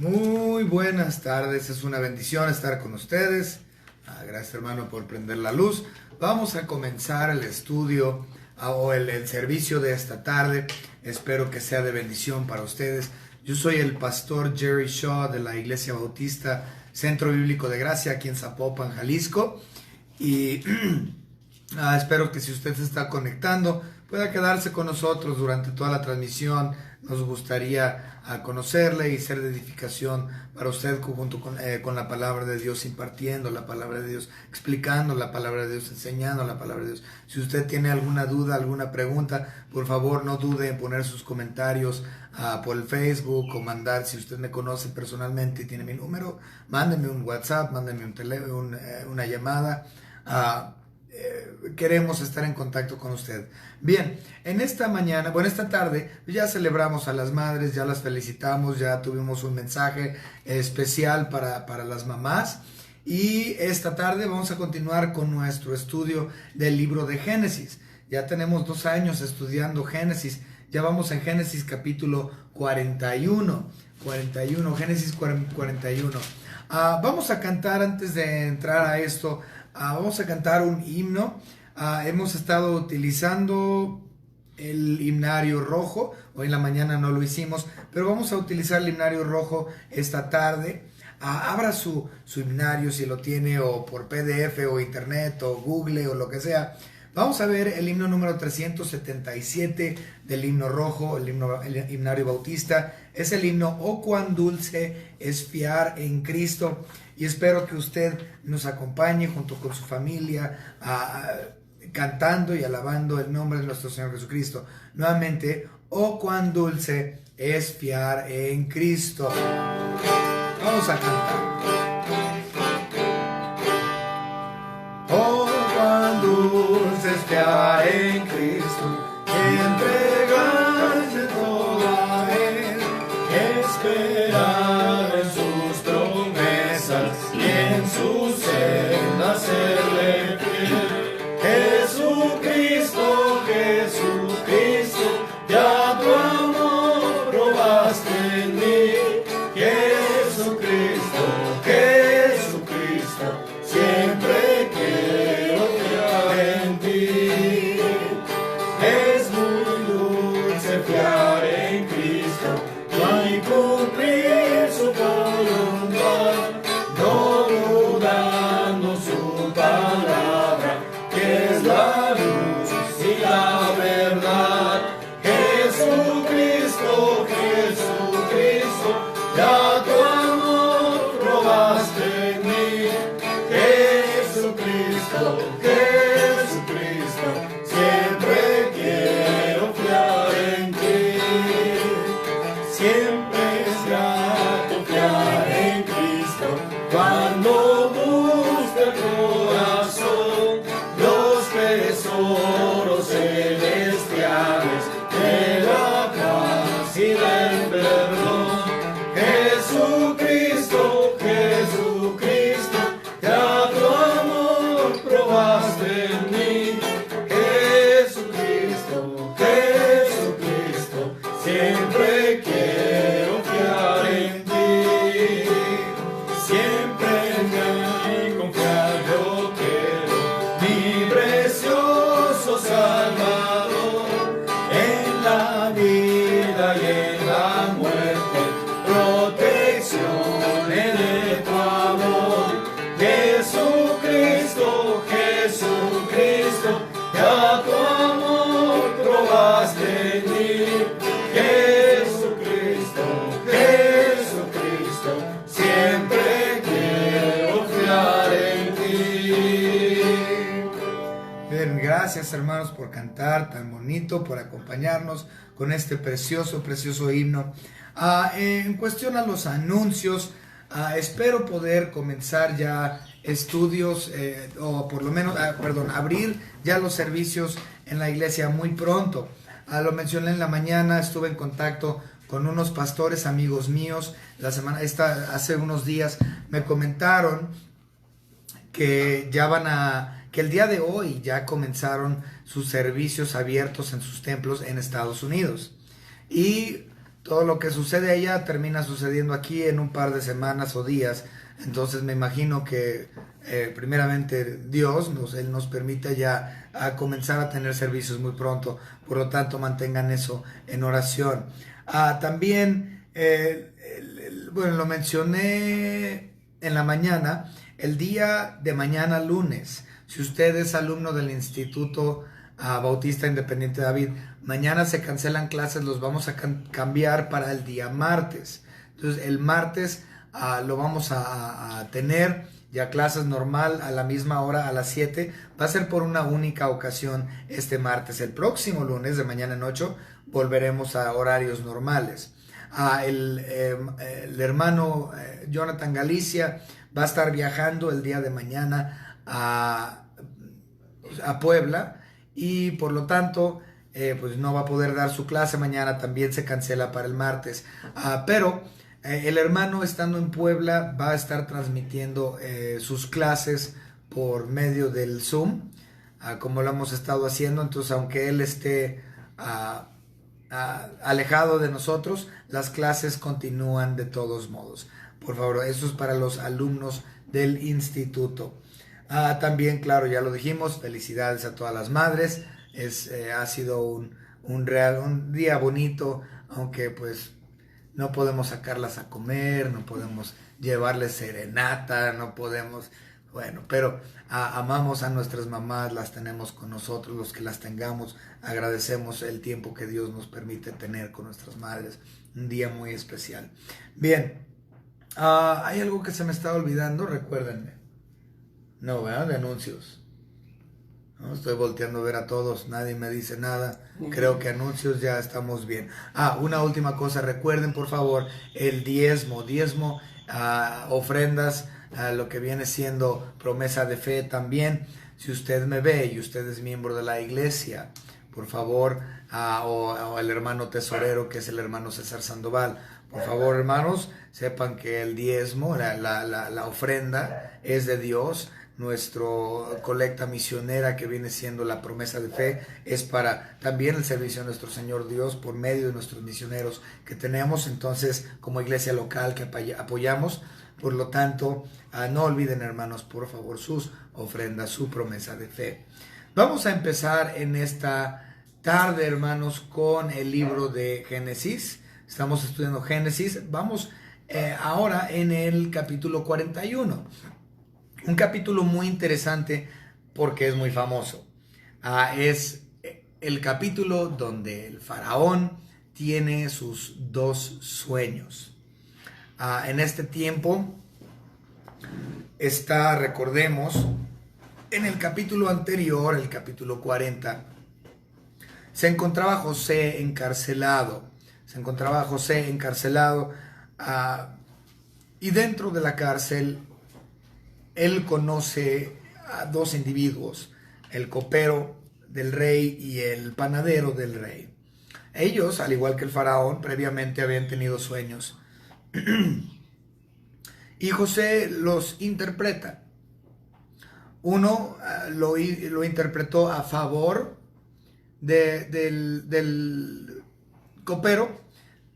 Muy buenas tardes, es una bendición estar con ustedes. Gracias, hermano, por prender la luz. Vamos a comenzar el estudio o el servicio de esta tarde. Espero que sea de bendición para ustedes. Yo soy el pastor Jerry Shaw de la Iglesia Bautista Centro Bíblico de Gracia aquí en Zapopan, Jalisco. Y espero que si usted se está conectando pueda quedarse con nosotros durante toda la transmisión. Nos gustaría conocerle y ser de edificación para usted junto con la palabra de Dios, impartiendo la palabra de Dios, explicando la palabra de Dios, enseñando la palabra de Dios. Si usted tiene alguna duda, alguna pregunta, por favor no dude en poner sus comentarios por el Facebook o mandar, si usted me conoce personalmente y tiene mi número, mándeme un WhatsApp, mándeme una llamada. Queremos estar en contacto con usted. Bien, en esta tarde ya celebramos a las madres, ya las felicitamos, ya tuvimos un mensaje especial para las mamás, y esta tarde vamos a continuar con nuestro estudio del libro de Génesis. Ya tenemos 2 años estudiando Génesis, ya vamos en Génesis capítulo 41, Génesis 41. Vamos a cantar antes de entrar a esto. Vamos a cantar un himno. Hemos estado utilizando el himnario rojo. Hoy en la mañana no lo hicimos, pero vamos a utilizar el himnario rojo esta tarde. Abra su himnario si lo tiene, o por PDF o internet o Google o lo que sea. Vamos a ver el himno número 377 del himno rojo, el himnario bautista. Es el himno "Oh, cuán dulce es fiar en Cristo". Y espero que usted nos acompañe junto con su familia, cantando y alabando el nombre de nuestro Señor Jesucristo. Nuevamente, "Oh, cuán dulce es fiar en Cristo". Vamos a cantar. Oh, cuán dulce es fiar en Cristo, entregarse todo a Él, esperar en sus promesas y en su senda serle fiel. Jesucristo, Jesucristo, ya tu amor probaste en mí. Jesucristo, Jesucristo, siempre quiero fiar en ti. Es muy dulce fiar en Cristo, y cumplir su voluntad, no dudando su palabra, que es la luz y la verdad. Jesucristo, Jesucristo, ya tu amor probaste en mí. Jesucristo, Jesucristo, siempre quiero fiar en ti. Siempre es grato fiar en Cristo, cuando busca el corazón los tesoros celestiales de la paz y del perdón. Jesucristo, Jesucristo, ya tu amor probaste en mí. Jesucristo, Jesucristo, siempre quiero fiar en ti. Siempre en confiar yo quiero, mi precioso Salvador, en la vida y en la muerte, protección de tu amor. Jesucristo, Jesucristo, ya tu amor probaste en mí. Jesucristo, Jesucristo, siempre quiero fiar en ti. Bien, gracias, hermanos, por cantar tan bonito, por acompañarnos con este precioso himno. En cuestión a los anuncios, espero poder comenzar ya estudios, o por lo menos, abrir ya los servicios en la iglesia muy pronto. Lo mencioné en la mañana, estuve en contacto con unos pastores amigos míos. Hace unos días me comentaron que que el día de hoy ya comenzaron sus servicios abiertos en sus templos en Estados Unidos. Y todo lo que sucede allá termina sucediendo aquí en un par de semanas o días. Entonces me imagino que primeramente Él nos permite ya a comenzar a tener servicios muy pronto. Por lo tanto, mantengan eso en oración. También, bueno, lo mencioné en la mañana, el día de mañana lunes. Si usted es alumno del Instituto Bautista Independiente David, mañana se cancelan clases, los vamos a cambiar para el día martes. Entonces el martes lo vamos a tener ya clases normal a la misma hora, a las 7. Va a ser por una única ocasión este martes. El próximo lunes, de mañana en 8, volveremos a horarios normales. El hermano Jonathan Galicia va a estar viajando el día de mañana a Puebla, y por lo tanto pues no va a poder dar su clase mañana. También se cancela para el martes, pero el hermano, estando en Puebla, va a estar transmitiendo sus clases por medio del Zoom, como lo hemos estado haciendo. Entonces, aunque él esté alejado de nosotros, las clases continúan de todos modos. Por favor, eso es para los alumnos del instituto. También, claro, ya lo dijimos, felicidades a todas las madres. Ha sido un día bonito, aunque pues no podemos sacarlas a comer, no podemos llevarles serenata, no podemos, bueno, pero amamos a nuestras mamás, las tenemos con nosotros, los que las tengamos, agradecemos el tiempo que Dios nos permite tener con nuestras madres, un día muy especial. Bien, hay algo que se me está olvidando, recuérdenme. No, ¿verdad? De anuncios. No, estoy volteando a ver a todos, nadie me dice nada. Creo que anuncios ya estamos bien. Una última cosa, recuerden por favor el diezmo, ofrendas, lo que viene siendo promesa de fe también. Si usted me ve y usted es miembro de la iglesia, por favor, o el hermano tesorero, que es el hermano César Sandoval, por favor, hermanos, sepan que el diezmo, la ofrenda es de Dios. Nuestro colecta misionera, que viene siendo la promesa de fe, es para también el servicio a nuestro Señor Dios por medio de nuestros misioneros que tenemos, entonces, como iglesia local que apoyamos. Por lo tanto, no olviden, hermanos, por favor, sus ofrendas, su promesa de fe. Vamos a empezar en esta tarde, hermanos, con el libro de Génesis. Estamos estudiando Génesis. Vamos ahora en el capítulo 41. Un capítulo muy interesante porque es muy famoso. Es el capítulo donde el faraón tiene sus dos sueños. En este tiempo está, recordemos, en el capítulo anterior, el capítulo 40, se encontraba José encarcelado. Y dentro de la cárcel él conoce a dos individuos, el copero del rey y el panadero del rey. Ellos, al igual que el faraón, previamente habían tenido sueños. Y José los interpreta. Uno lo interpretó a favor del copero,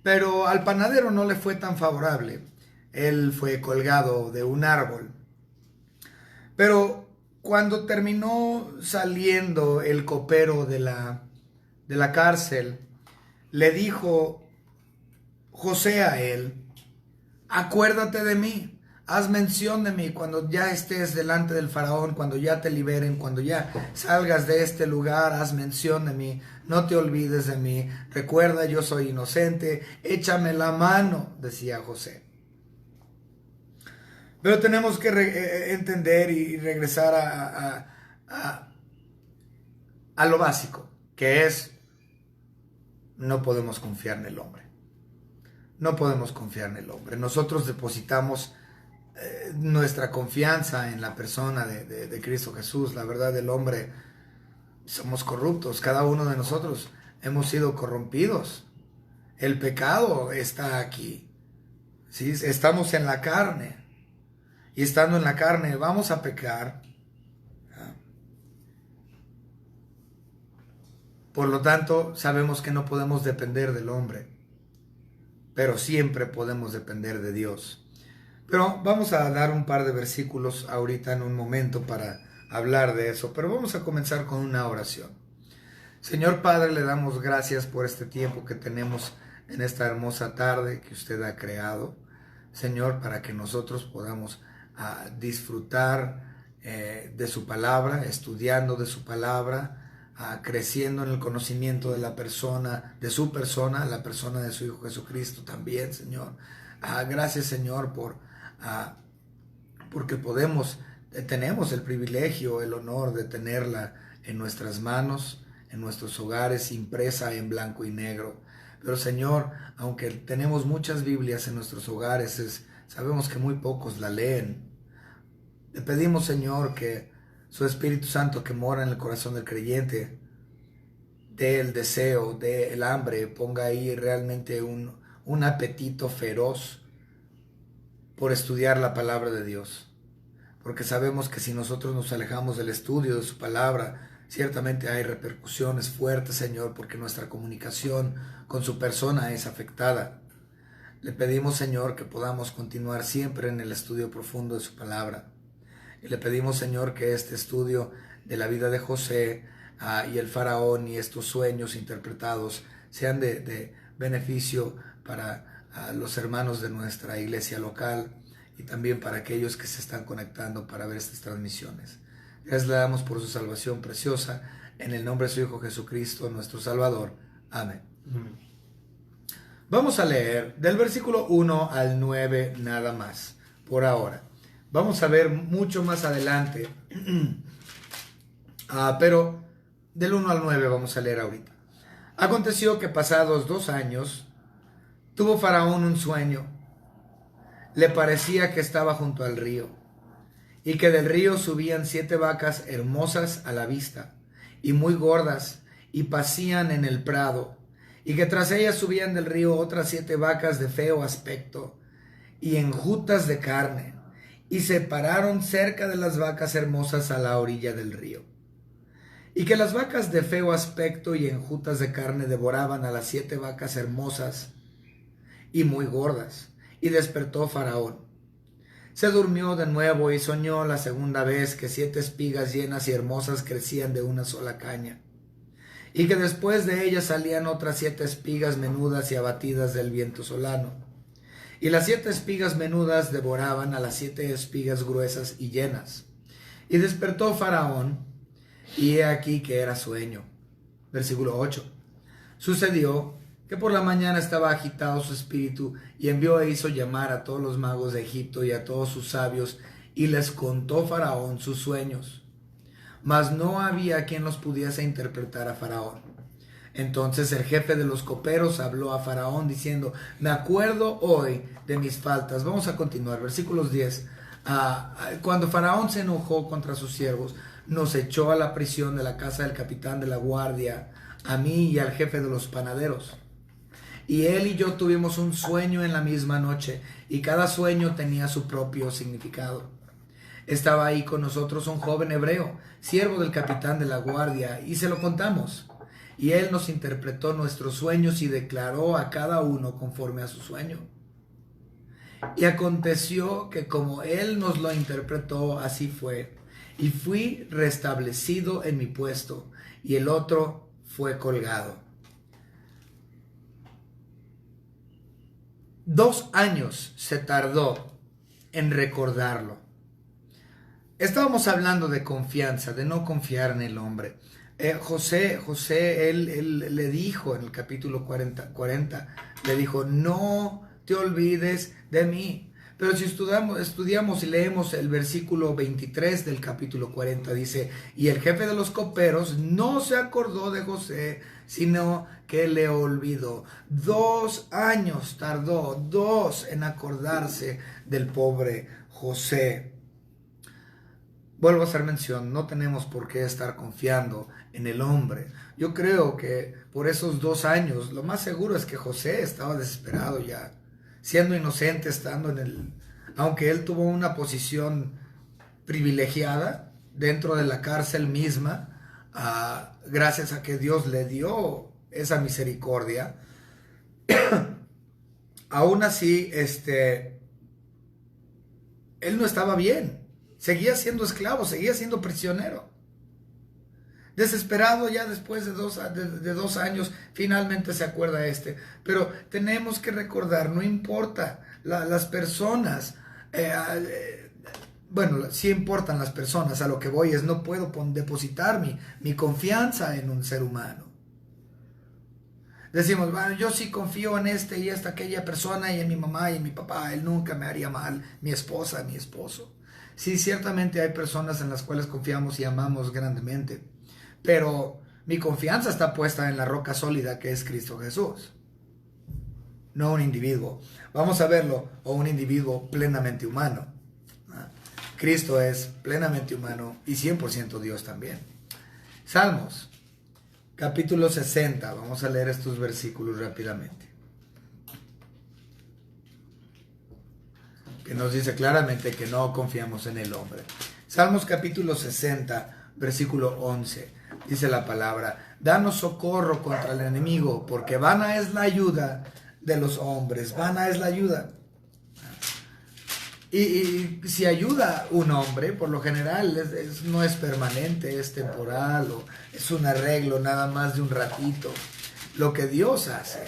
pero al panadero no le fue tan favorable. Él fue colgado de un árbol. Pero cuando terminó saliendo el copero de la cárcel, le dijo José a él: acuérdate de mí, haz mención de mí cuando ya estés delante del faraón, cuando ya te liberen, cuando ya salgas de este lugar, haz mención de mí, no te olvides de mí, recuerda, yo soy inocente, échame la mano, decía José. Pero tenemos que entender y regresar a lo básico, que es: no podemos confiar en el hombre. No podemos confiar en el hombre. Nosotros depositamos nuestra confianza en la persona de Cristo Jesús. La verdad, del hombre, somos corruptos. Cada uno de nosotros hemos sido corrompidos. El pecado está aquí. ¿Sí? Estamos en la carne. Y estando en la carne vamos a pecar. Por lo tanto, sabemos que no podemos depender del hombre. pero siempre podemos depender de Dios. Pero vamos a dar un par de versículos ahorita en un momento para hablar de eso, pero vamos a comenzar con una oración. Señor Padre, le damos gracias por este tiempo que tenemos en esta hermosa tarde que usted ha creado, Señor, para que nosotros podamos disfrutar de su palabra, estudiando de su palabra, creciendo en el conocimiento de la persona, de su persona, la persona de su Hijo Jesucristo también, Señor. Gracias, Señor, porque tenemos el privilegio, el honor de tenerla en nuestras manos, en nuestros hogares, impresa en blanco y negro. Pero, Señor, aunque tenemos muchas Biblias en nuestros hogares, sabemos que muy pocos la leen. Le pedimos, Señor, que su Espíritu Santo que mora en el corazón del creyente dé el deseo, dé el hambre, ponga ahí realmente un apetito feroz por estudiar la palabra de Dios. Porque sabemos que si nosotros nos alejamos del estudio de su palabra, ciertamente hay repercusiones fuertes, Señor, porque nuestra comunicación con su persona es afectada. Le pedimos, Señor, que podamos continuar siempre en el estudio profundo de su palabra. Y le pedimos, Señor, que este estudio de la vida de José y el faraón y estos sueños interpretados sean de beneficio para los hermanos de nuestra iglesia local y también para aquellos que se están conectando para ver estas transmisiones. Gracias le damos por su salvación preciosa, en el nombre de su Hijo Jesucristo, nuestro Salvador. Amén. Vamos a leer del versículo 1 al 9 nada más, por ahora. Vamos a ver mucho más adelante, pero del 1 al 9 vamos a leer ahorita. Aconteció que pasados 2 años, tuvo Faraón un sueño. Le parecía que estaba junto al río, y que del río subían 7 vacas hermosas a la vista, y muy gordas, y pacían en el prado, y que tras ellas subían del río otras 7 vacas de feo aspecto, y enjutas de carne, y se pararon cerca de las vacas hermosas a la orilla del río. Y que las vacas de feo aspecto y enjutas de carne devoraban a las 7 vacas hermosas y muy gordas, y despertó Faraón. Se durmió de nuevo y soñó la segunda vez que 7 espigas llenas y hermosas crecían de una sola caña, y que después de ellas salían otras 7 espigas menudas y abatidas del viento solano. Y las 7 espigas menudas devoraban a las 7 espigas gruesas y llenas. Y despertó Faraón, y he aquí que era sueño. Versículo 8. Sucedió que por la mañana estaba agitado su espíritu, y envió e hizo llamar a todos los magos de Egipto y a todos sus sabios, y les contó Faraón sus sueños. Mas no había quien los pudiese interpretar a Faraón. Entonces el jefe de los coperos habló a Faraón diciendo: me acuerdo hoy de mis faltas. Vamos a continuar, versículos 10. Cuando Faraón se enojó contra sus siervos, nos echó a la prisión de la casa del capitán de la guardia, a mí y al jefe de los panaderos. Y él y yo tuvimos un sueño en la misma noche, y cada sueño tenía su propio significado. Estaba ahí con nosotros un joven hebreo, siervo del capitán de la guardia, y se lo contamos. Y él nos interpretó nuestros sueños y declaró a cada uno conforme a su sueño. Y aconteció que como él nos lo interpretó, así fue. Y fui restablecido en mi puesto, y el otro fue colgado. 2 años se tardó en recordarlo. Estábamos hablando de confianza, de no confiar en el hombre. José, él le dijo en el capítulo 40, le dijo: no te olvides de mí. Pero si estudiamos y leemos el versículo 23 del capítulo 40, dice: y el jefe de los coperos no se acordó de José, sino que le olvidó. 2 años tardó, 2 en acordarse del pobre José. Vuelvo a hacer mención, no tenemos por qué estar confiando en el hombre. Yo creo que por esos 2 años, lo más seguro es que José estaba desesperado ya, siendo inocente, estando aunque él tuvo una posición privilegiada dentro de la cárcel misma, gracias a que Dios le dio esa misericordia. aún así, él no estaba bien. Seguía siendo esclavo, seguía siendo prisionero. Desesperado ya después de 2 años, finalmente se acuerda Pero tenemos que recordar, no importa, las personas, bueno, sí importan las personas, a lo que voy es, no puedo depositar mi confianza en un ser humano. Decimos, bueno, yo sí confío en y esta, aquella persona, y en mi mamá y en mi papá, él nunca me haría mal, mi esposa, mi esposo. Sí, ciertamente hay personas en las cuales confiamos y amamos grandemente, pero mi confianza está puesta en la roca sólida que es Cristo Jesús, no un individuo. Vamos a verlo, o un individuo plenamente humano. Cristo es plenamente humano y 100% Dios también. Salmos, capítulo 60. Vamos a leer estos versículos rápidamente. Que nos dice claramente que no confiamos en el hombre. Salmos capítulo 60, versículo 11. Dice la palabra: danos socorro contra el enemigo, porque vana es la ayuda de los hombres. Vana es la ayuda. Y si ayuda un hombre, por lo general no es permanente, es temporal, o es un arreglo nada más de un ratito. Lo que Dios hace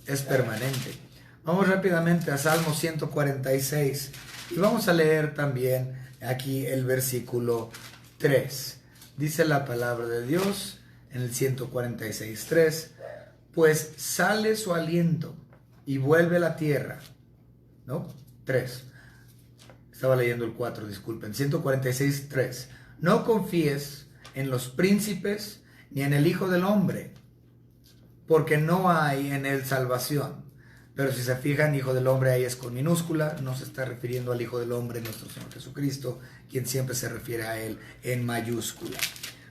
es permanente. Vamos rápidamente a Salmo 146 y vamos a leer también aquí el versículo 3. Dice la palabra de Dios en el 146:3: pues sale su aliento y vuelve la tierra. ¿No? 3. Estaba leyendo el 4, disculpen. 146:3. No confíes en los príncipes ni en el Hijo del Hombre, porque no hay en él salvación. Pero si se fijan, Hijo del Hombre ahí es con minúscula, no se está refiriendo al Hijo del Hombre, nuestro Señor Jesucristo, quien siempre se refiere a él en mayúscula.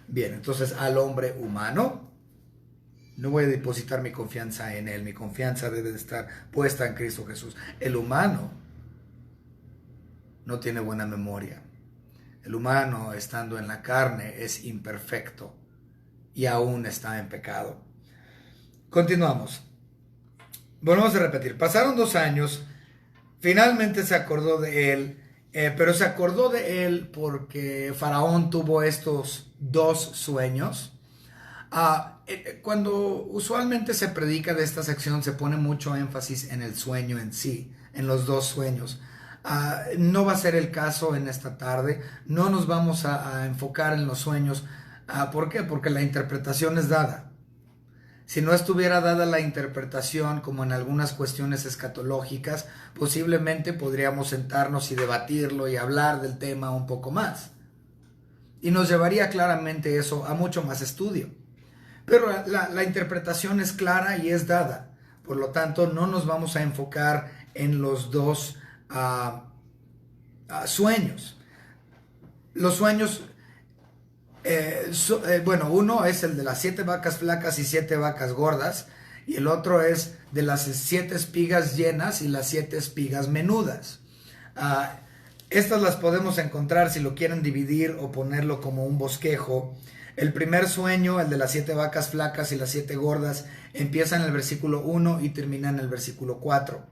Bien, entonces al hombre humano, no voy a depositar mi confianza en él, mi confianza debe de estar puesta en Cristo Jesús. El humano no tiene buena memoria. El humano, estando en la carne, es imperfecto y aún está en pecado. Continuamos. Volvemos a repetir. Pasaron 2 años, finalmente se acordó de él, pero se acordó de él porque Faraón tuvo estos 2 sueños. Cuando usualmente se predica de esta sección, se pone mucho énfasis en el sueño en sí, en los 2 sueños. No va a ser el caso en esta tarde, no nos vamos a enfocar en los sueños. ¿Por qué? Porque la interpretación es dada. Si no estuviera dada la interpretación, como en algunas cuestiones escatológicas, posiblemente podríamos sentarnos y debatirlo y hablar del tema un poco más. Y nos llevaría claramente eso a mucho más estudio. Pero la interpretación es clara y es dada. Por lo tanto, no nos vamos a enfocar en los 2 sueños. Los sueños, bueno, uno es el de las 7 vacas flacas y 7 vacas gordas, y el otro es de las 7 espigas llenas y las 7 espigas menudas. Estas las podemos encontrar, si lo quieren dividir o ponerlo como un bosquejo. El primer sueño, el de las 7 vacas flacas y las 7 gordas, empieza en el versículo 1 y termina en el versículo 4.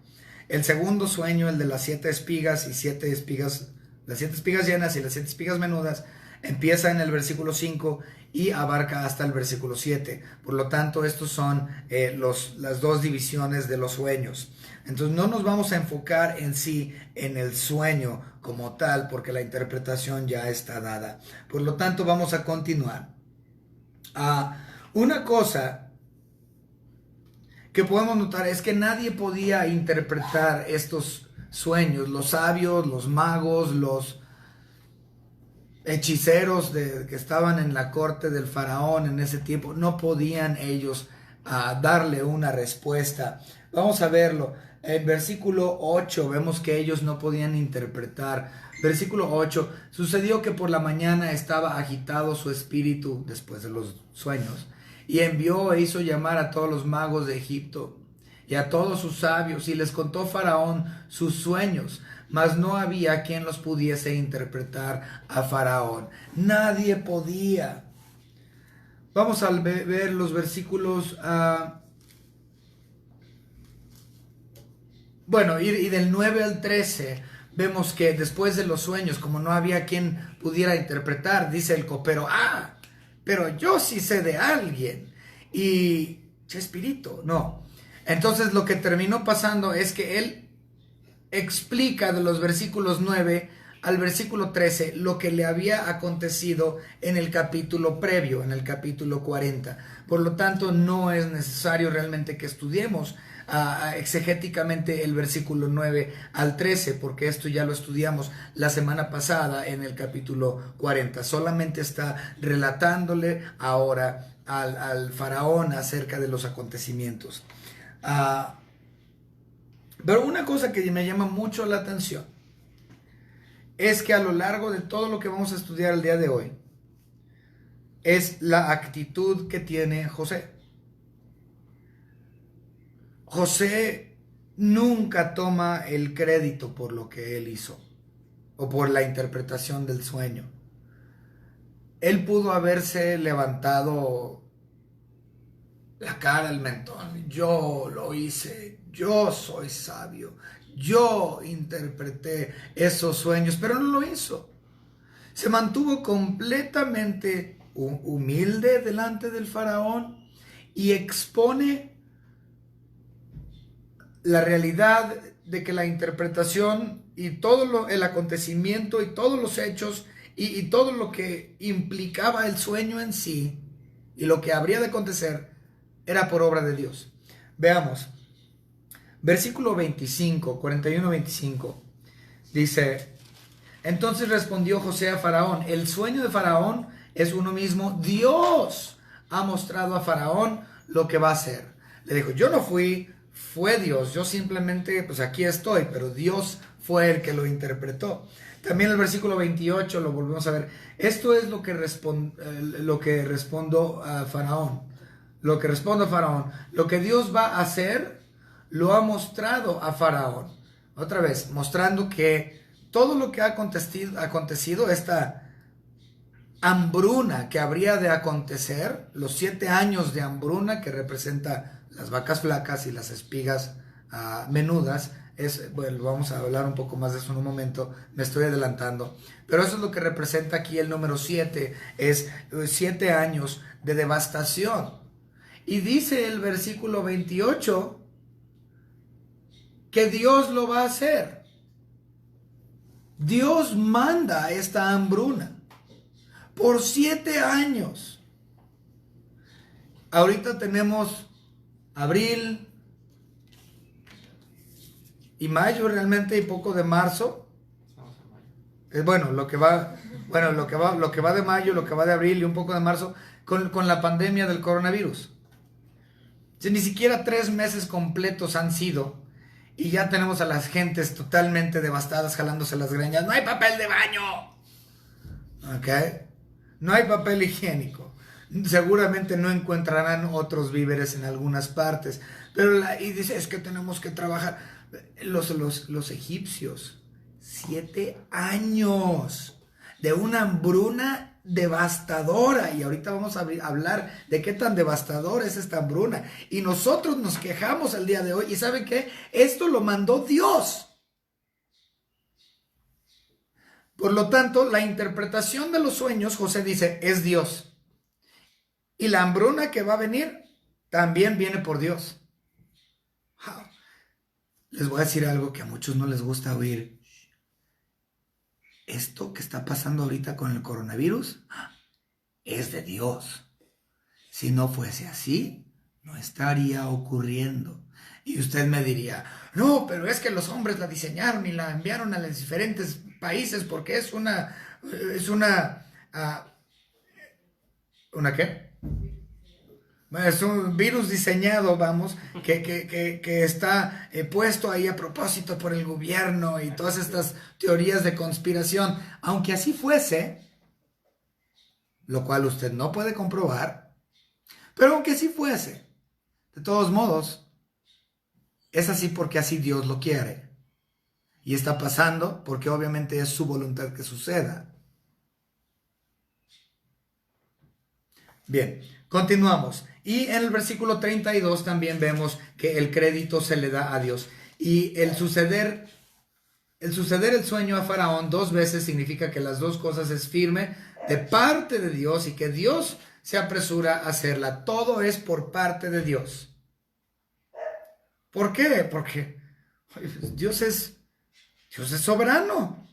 El segundo sueño, el de las 7 espigas y 7 espigas, las 7 espigas llenas y las 7 espigas menudas, empieza en el versículo 5 y abarca hasta el versículo 7. Por lo tanto, estos son las 2 divisiones de los sueños. Entonces no nos vamos a enfocar en sí en el sueño como tal, porque la interpretación ya está dada. Por lo tanto, vamos a continuar. Una cosa que podemos notar es que nadie podía interpretar estos sueños. Los sabios, los magos, los hechiceros que estaban en la corte del faraón en ese tiempo, no podían ellos darle una respuesta. Vamos a verlo. En versículo 8 vemos que ellos no podían interpretar. Versículo 8: sucedió que por la mañana estaba agitado su espíritu después de los sueños, y envió e hizo llamar a todos los magos de Egipto y a todos sus sabios, y les contó Faraón sus sueños, mas no había quien los pudiese interpretar a Faraón. Nadie podía. Vamos a ver los versículos bueno, y del 9 al 13 vemos que después de los sueños, como no había quien pudiera interpretar, dice el copero, pero yo sí sé de alguien. Y Chespirito, no. Entonces lo que terminó pasando es que él explica de los versículos 9 al versículo 13 lo que le había acontecido en el capítulo previo, en el capítulo 40. Por lo tanto, no es necesario realmente que estudiemos exegéticamente el versículo 9 al 13, porque esto ya lo estudiamos la semana pasada en el capítulo 40. Solamente está relatándole ahora al faraón acerca de los acontecimientos. Pero una cosa que me llama mucho la atención es que a lo largo de todo lo que vamos a estudiar el día de hoy es la actitud que tiene José. José nunca toma el crédito por lo que él hizo o por la interpretación del sueño. Él pudo haberse levantado la cara al mentón. Yo lo hice, yo soy sabio, yo interpreté esos sueños, pero no lo hizo. Se mantuvo completamente humilde delante del faraón y expone la realidad de que la interpretación y todo el acontecimiento y todos los hechos y todo lo que implicaba el sueño en sí y lo que habría de acontecer era por obra de Dios. Veamos, versículo 25, 41-25, dice: entonces respondió José a Faraón, el sueño de Faraón es uno mismo, Dios ha mostrado a Faraón lo que va a hacer. Le dijo, yo no fui, fue Dios, yo simplemente, pues aquí estoy, pero Dios fue el que lo interpretó. También el versículo 28 lo volvemos a ver. Esto es lo que respondo a Faraón. Lo que respondo a Faraón. Lo que Dios va a hacer, lo ha mostrado a Faraón. Otra vez, mostrando que todo lo que ha acontecido, esta hambruna que habría de acontecer, los 7 años de hambruna que representa las vacas flacas y las espigas menudas, bueno, vamos a hablar un poco más de eso en un momento, me estoy adelantando, pero eso es lo que representa aquí el número 7, es 7 años de devastación. Y dice el versículo 28 que Dios lo va a hacer. Dios manda esta hambruna por 7 años. Ahorita tenemos abril y mayo realmente y poco de marzo. Bueno, lo que va de mayo, lo que va de abril y un poco de marzo con la pandemia del coronavirus. Si ni siquiera 3 meses completos han sido y ya tenemos a las gentes totalmente devastadas jalándose las greñas. No hay papel de baño. ¿Ok? No hay papel higiénico. Seguramente no encontrarán otros víveres en algunas partes. Pero y dice, es que tenemos que trabajar. Los egipcios, 7 años de una hambruna devastadora. Y ahorita vamos a hablar de qué tan devastadora es esta hambruna. Y nosotros nos quejamos el día de hoy. ¿Y saben qué? Esto lo mandó Dios. Por lo tanto, la interpretación de los sueños, José dice, es Dios. Y la hambruna que va a venir, también viene por Dios. Wow. Les voy a decir algo que a muchos no les gusta oír. Esto que está pasando ahorita con el coronavirus es de Dios. Si no fuese así, no estaría ocurriendo. Y usted me diría, no, pero es que los hombres la diseñaron y la enviaron a los diferentes países porque es una ¿una qué? Es un virus diseñado, vamos, que está puesto ahí a propósito por el gobierno y todas estas teorías de conspiración. Aunque así fuese, lo cual usted no puede comprobar, pero aunque así fuese, de todos modos, es así porque así Dios lo quiere. Y está pasando porque obviamente es su voluntad que suceda. Bien, continuamos. Y en el versículo 32 también vemos que el crédito se le da a Dios. Y el suceder el sueño a Faraón 2 veces significa que las dos cosas es firme de parte de Dios y que Dios se apresura a hacerla. Todo es por parte de Dios. ¿Por qué? Porque Dios es soberano.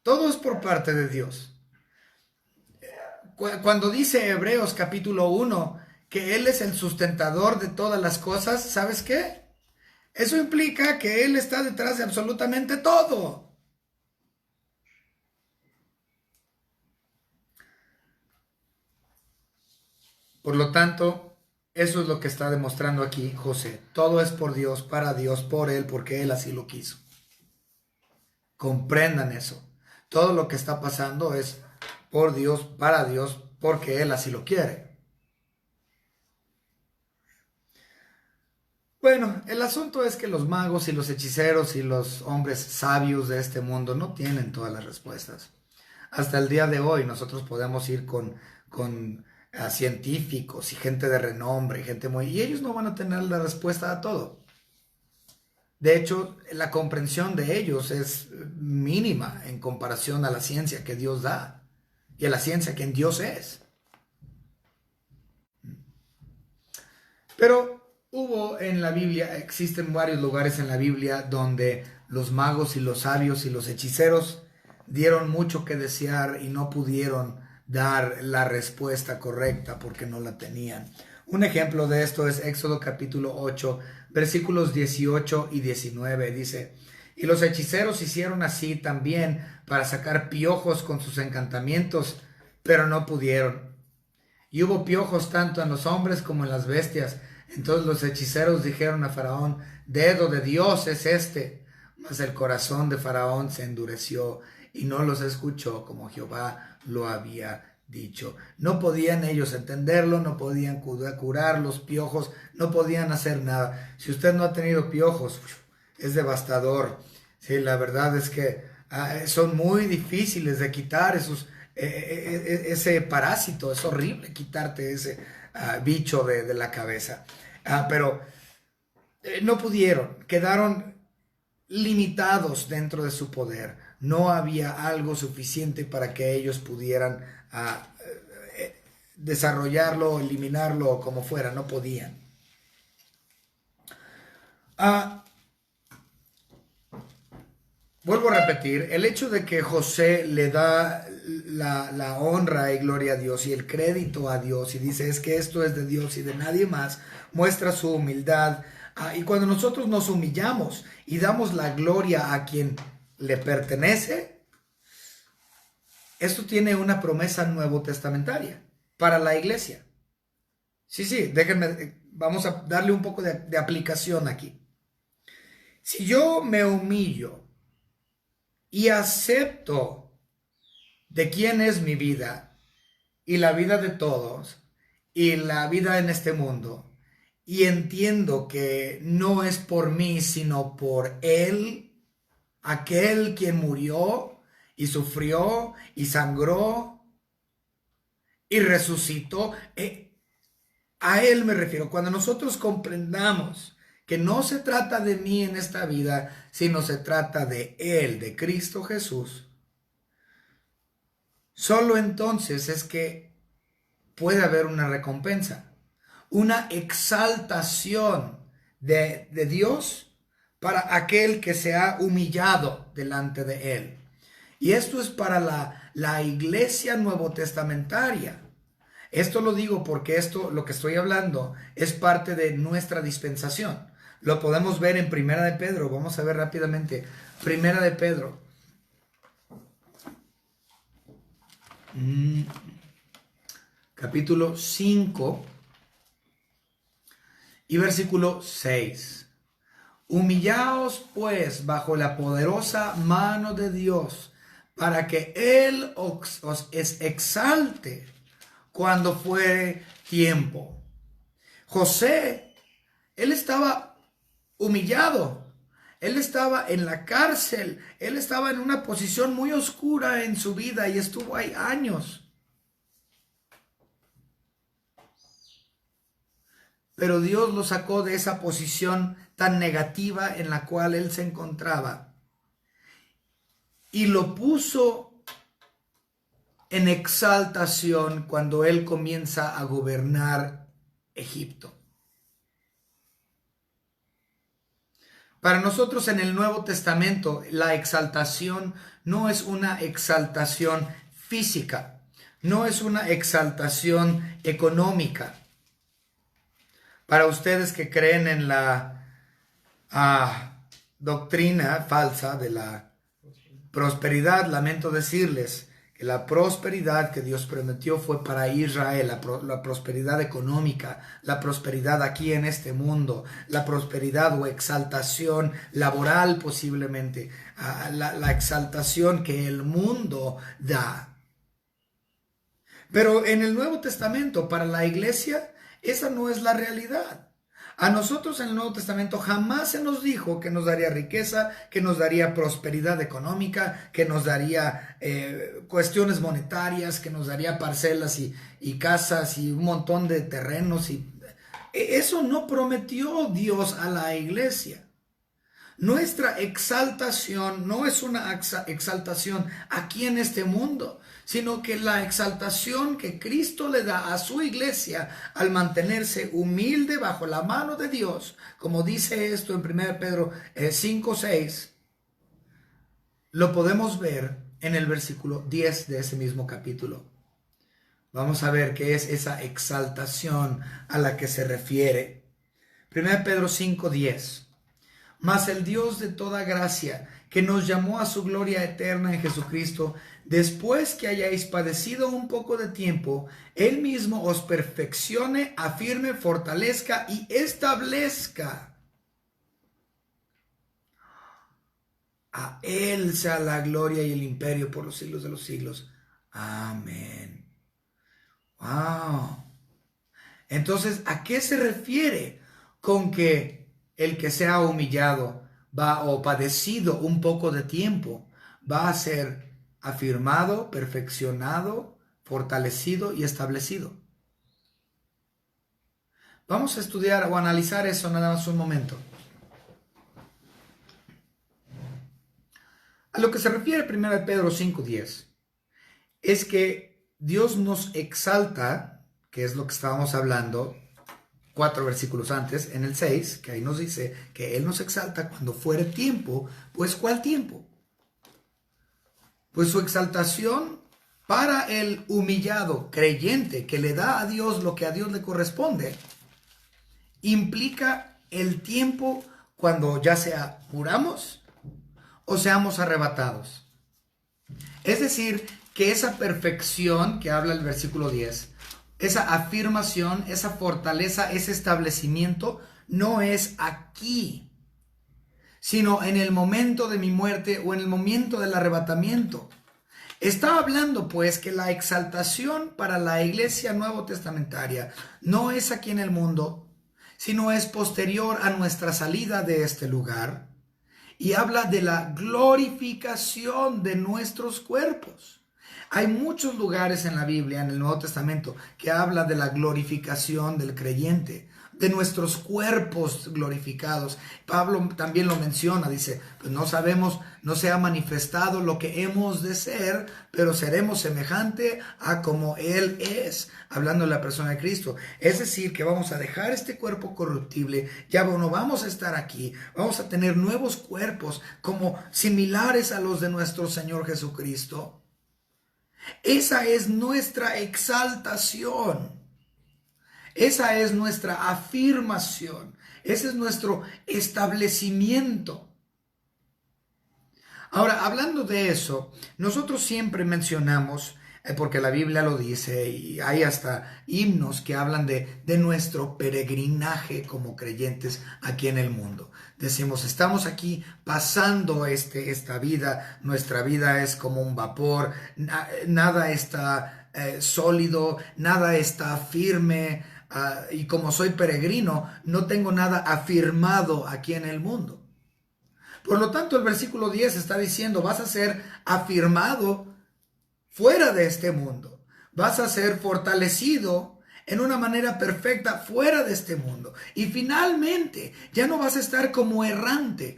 Todo es por parte de Dios. Cuando dice Hebreos capítulo 1 que Él es el sustentador de todas las cosas, ¿sabes qué? Eso implica que Él está detrás de absolutamente todo. Por lo tanto, eso es lo que está demostrando aquí José. Todo es por Dios, para Dios, por Él, porque Él así lo quiso. Comprendan eso. Todo lo que está pasando es por Dios, para Dios, porque Él así lo quiere. Bueno, el asunto es que los magos y los hechiceros y los hombres sabios de este mundo no tienen todas las respuestas. Hasta el día de hoy nosotros podemos ir con científicos y gente de renombre, y ellos no van a tener la respuesta a todo. De hecho, la comprensión de ellos es mínima en comparación a la ciencia que Dios da y a la ciencia que en Dios es. Pero en la Biblia, existen varios lugares en la Biblia donde los magos y los sabios y los hechiceros dieron mucho que desear y no pudieron dar la respuesta correcta porque no la tenían. Un ejemplo de esto es Éxodo capítulo 8, versículos 18 y 19. Dice: y los hechiceros hicieron así también para sacar piojos con sus encantamientos, pero no pudieron. Y hubo piojos tanto en los hombres como en las bestias. Entonces los hechiceros dijeron a Faraón: dedo de Dios es este. Mas el corazón de Faraón se endureció y no los escuchó como Jehová lo había dicho. No podían ellos entenderlo, no podían curar los piojos, no podían hacer nada. Si usted no ha tenido piojos, es devastador. Sí, la verdad es que son muy difíciles de quitar ese parásito. Es horrible quitarte ese bicho de la cabeza. Pero no pudieron, quedaron limitados dentro de su poder. No había algo suficiente para que ellos pudieran desarrollarlo, eliminarlo o como fuera. No podían. Vuelvo a repetir, el hecho de que José le da la honra y gloria a Dios y el crédito a Dios y dice: es que esto es de Dios y de nadie más, muestra su humildad. Y cuando nosotros nos humillamos y damos la gloria a quien le pertenece, esto tiene una promesa nuevo testamentaria para la iglesia. Sí, déjenme, vamos a darle un poco de aplicación aquí. Si yo me humillo y acepto de quién es mi vida y la vida de todos y la vida en este mundo, y entiendo que no es por mí sino por Él, aquel quien murió y sufrió y sangró y resucitó, a Él me refiero. Cuando nosotros comprendamos que no se trata de mí en esta vida, sino se trata de Él, de Cristo Jesús, solo entonces es que puede haber una recompensa, una exaltación de Dios para aquel que se ha humillado delante de Él. Y esto es para la iglesia nuevo testamentaria. Esto lo digo porque lo que estoy hablando, es parte de nuestra dispensación. Lo podemos ver en Primera de Pedro. Vamos a ver rápidamente. Primera de Pedro. Capítulo 5 y versículo 6. Humillaos pues bajo la poderosa mano de Dios, para que Él os exalte cuando fuere tiempo. José, él estaba humillado, él estaba en la cárcel, él estaba en una posición muy oscura en su vida y estuvo ahí años. pero Dios lo sacó de esa posición tan negativa en la cual él se encontraba y lo puso en exaltación cuando él comienza a gobernar Egipto. Para nosotros en el Nuevo Testamento, la exaltación no es una exaltación física, no es una exaltación económica. Para ustedes que creen en la doctrina falsa de la prosperidad, lamento decirles que la prosperidad que Dios prometió fue para Israel, la prosperidad económica, la prosperidad aquí en este mundo, la prosperidad o exaltación laboral posiblemente, la exaltación que el mundo da. Pero en el Nuevo Testamento, para la iglesia, esa no es la realidad. A nosotros en el Nuevo Testamento jamás se nos dijo que nos daría riqueza, que nos daría prosperidad económica, que nos daría cuestiones monetarias, que nos daría parcelas y casas y un montón de terrenos. Eso no prometió Dios a la iglesia. Nuestra exaltación no es una exaltación aquí en este mundo, sino que la exaltación que Cristo le da a su iglesia al mantenerse humilde bajo la mano de Dios, como dice esto en 1 Pedro 5:6, lo podemos ver en el versículo 10 de ese mismo capítulo. Vamos a ver qué es esa exaltación a la que se refiere. 1 Pedro 5:10. Mas el Dios de toda gracia, que nos llamó a su gloria eterna en Jesucristo, después que hayáis padecido un poco de tiempo, Él mismo os perfeccione, afirme, fortalezca y establezca. A Él sea la gloria y el imperio por los siglos de los siglos. Amén. Wow. Entonces, ¿a qué se refiere con que el que sea humillado o padecido un poco de tiempo va a ser afirmado, perfeccionado, fortalecido y establecido? Vamos a estudiar o analizar eso nada más un momento. A lo que se refiere 1 Pedro 5:10 es que Dios nos exalta, que es lo que estábamos hablando 4 versículos antes, en el 6, que ahí nos dice que Él nos exalta cuando fuere tiempo. Pues ¿cuál tiempo? Pues su exaltación para el humillado creyente que le da a Dios lo que a Dios le corresponde, implica el tiempo cuando ya sea muramos o seamos arrebatados. Es decir, que esa perfección que habla el versículo 10, esa afirmación, esa fortaleza, ese establecimiento, no es aquí, sino en el momento de mi muerte o en el momento del arrebatamiento. Está hablando pues que la exaltación para la iglesia nuevo testamentaria no es aquí en el mundo, sino es posterior a nuestra salida de este lugar, y habla de la glorificación de nuestros cuerpos. Hay muchos lugares en la Biblia, en el Nuevo Testamento, que habla de la glorificación del creyente, de nuestros cuerpos glorificados. Pablo también lo menciona, dice, pues no sabemos, no se ha manifestado lo que hemos de ser, pero seremos semejante a como Él es, hablando de la persona de Cristo. Es decir, que vamos a dejar este cuerpo corruptible, ya no vamos a estar aquí, vamos a tener nuevos cuerpos como similares a los de nuestro Señor Jesucristo. Esa es nuestra exaltación. Esa es nuestra afirmación. Ese es nuestro establecimiento. Ahora, hablando de eso, nosotros siempre mencionamos, porque la Biblia lo dice, y hay hasta himnos que hablan de nuestro peregrinaje como creyentes aquí en el mundo. Decimos, estamos aquí pasando esta vida, nuestra vida es como un vapor, nada está sólido, nada está firme, y como soy peregrino, no tengo nada afirmado aquí en el mundo. Por lo tanto, el versículo 10 está diciendo, vas a ser afirmado fuera de este mundo, vas a ser fortalecido en una manera perfecta fuera de este mundo. Y finalmente ya no vas a estar como errante,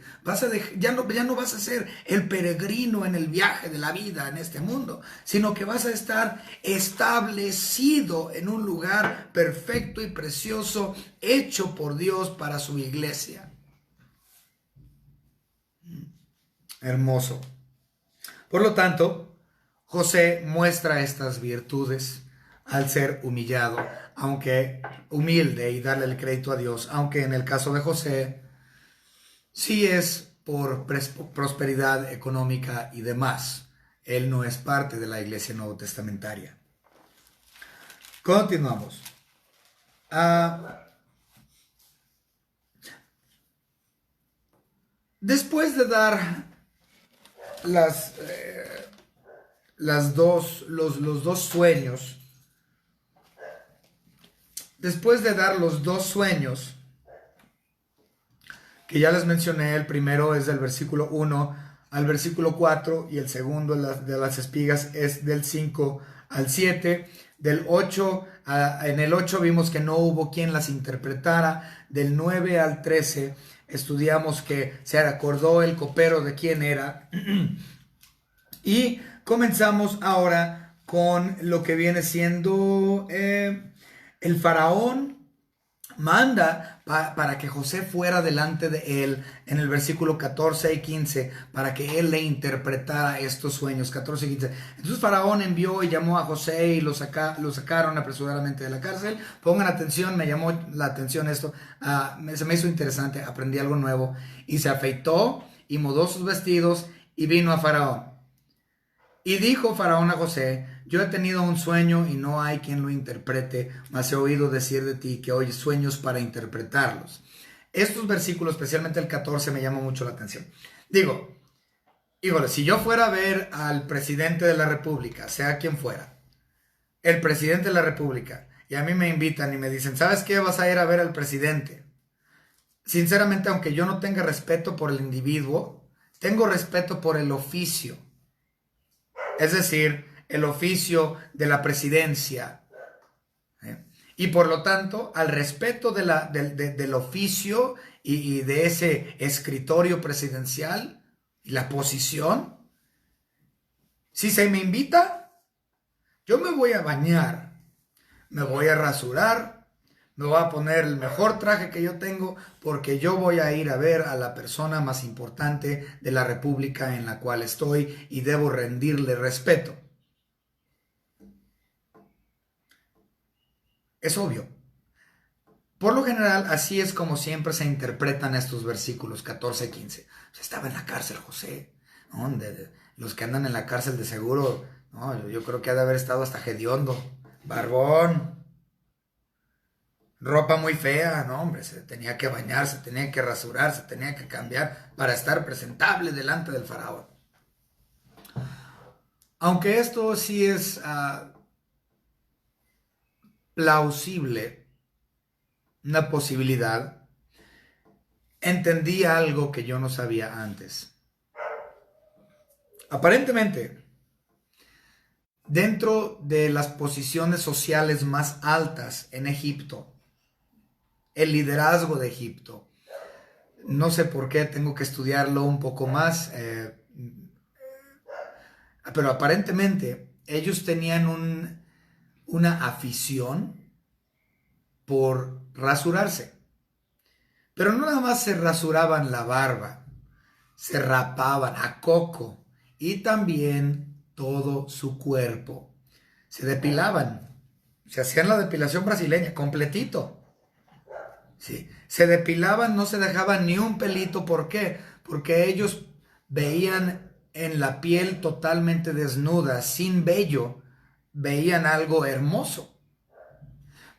ya no vas a ser el peregrino en el viaje de la vida en este mundo, sino que vas a estar establecido en un lugar perfecto y precioso, hecho por Dios para su iglesia. Hermoso. Por lo tanto, José muestra estas virtudes al ser humillado, aunque humilde, y darle el crédito a Dios, aunque en el caso de José sí es por prosperidad económica y demás. Él no es parte de la iglesia nuevo testamentaria. Continuamos. Después de dar los dos sueños, después de dar los dos sueños, que ya les mencioné, el primero es del versículo 1 al versículo 4 y el segundo de las espigas es del 5 al 7. En el 8 vimos que no hubo quien las interpretara. Del 9 al 13 estudiamos que se acordó el copero de quién era. Y comenzamos ahora con lo que viene siendo el faraón manda para que José fuera delante de él en el versículo 14 y 15 para que él le interpretara estos sueños, 14 y 15. Entonces Faraón envió y llamó a José y lo sacaron apresuradamente de la cárcel. Pongan atención, me llamó la atención esto, se me hizo interesante, aprendí algo nuevo. Y se afeitó y mudó sus vestidos y vino a Faraón. Y dijo Faraón a José: yo he tenido un sueño y no hay quien lo interprete, mas he oído decir de ti que oyes sueños para interpretarlos. Estos versículos, especialmente el 14, me llaman mucho la atención. Digo, híjole, si yo fuera a ver al presidente de la República, sea quien fuera, el presidente de la República, y a mí me invitan y me dicen: ¿sabes qué? Vas a ir a ver al presidente. Sinceramente, aunque yo no tenga respeto por el individuo, tengo respeto por el oficio. Es decir, el oficio de la presidencia. Y por lo tanto, al respeto del oficio y de ese escritorio presidencial y la posición, si se me invita, yo me voy a bañar, me voy a rasurar, me voy a poner el mejor traje que yo tengo, porque yo voy a ir a ver a la persona más importante de la república en la cual estoy y debo rendirle respeto. Es obvio. Por lo general, así es como siempre se interpretan estos versículos 14 y 15. O sea, estaba en la cárcel José, ¿no? Los que andan en la cárcel de seguro, ¿no? Yo creo que ha de haber estado hasta hediondo, barbón, ropa muy fea, no, hombre, se tenía que bañar, se tenía que rasurar, se tenía que cambiar para estar presentable delante del faraón. Aunque esto sí es plausible, una posibilidad, entendí algo que yo no sabía antes. Aparentemente, dentro de las posiciones sociales más altas en Egipto, el liderazgo de Egipto, no sé por qué, tengo que estudiarlo un poco más, pero aparentemente ellos tenían una afición por rasurarse. Pero no nada más se rasuraban la barba, se rapaban a coco y también todo su cuerpo. Se depilaban, se hacían la depilación brasileña, completito. Sí, se depilaban, no se dejaban ni un pelito. ¿Por qué? Porque ellos veían en la piel totalmente desnuda, sin vello, veían algo hermoso.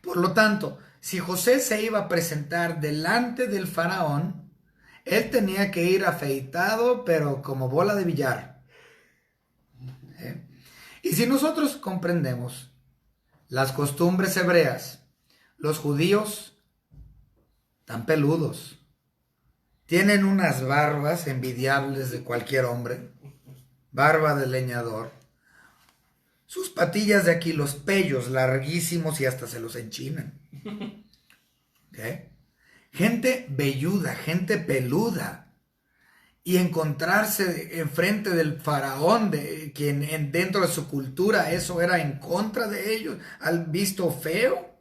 Por lo tanto, si José se iba a presentar delante del faraón, él tenía que ir afeitado, pero como bola de billar. Y si nosotros comprendemos las costumbres hebreas, los judíos tan peludos, tienen unas barbas envidiables de cualquier hombre, barba de leñador. sus patillas de aquí, los pellos larguísimos y hasta se los enchinan. ¿Ok? Gente velluda, gente peluda. Y encontrarse enfrente del faraón, de quien dentro de su cultura eso era en contra de ellos, al visto feo,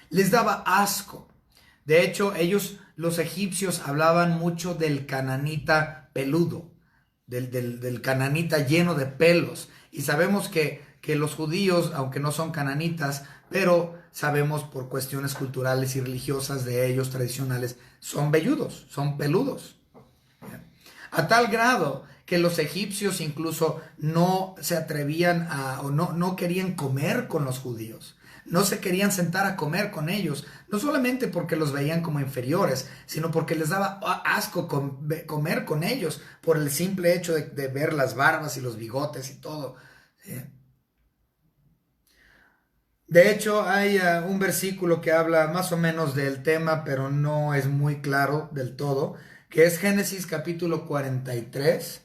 les daba asco. De hecho, ellos, los egipcios, hablaban mucho del cananita peludo, del cananita lleno de pelos. Y sabemos que los judíos, aunque no son cananitas, pero sabemos por cuestiones culturales y religiosas de ellos, tradicionales, son velludos, son peludos. A tal grado que los egipcios incluso no se atrevían o no querían comer con los judíos. No se querían sentar a comer con ellos, no solamente porque los veían como inferiores, sino porque les daba asco comer con ellos por el simple hecho de ver las barbas y los bigotes y todo. ¿Sí? De hecho, hay un versículo que habla más o menos del tema, pero no es muy claro del todo, que es Génesis capítulo 43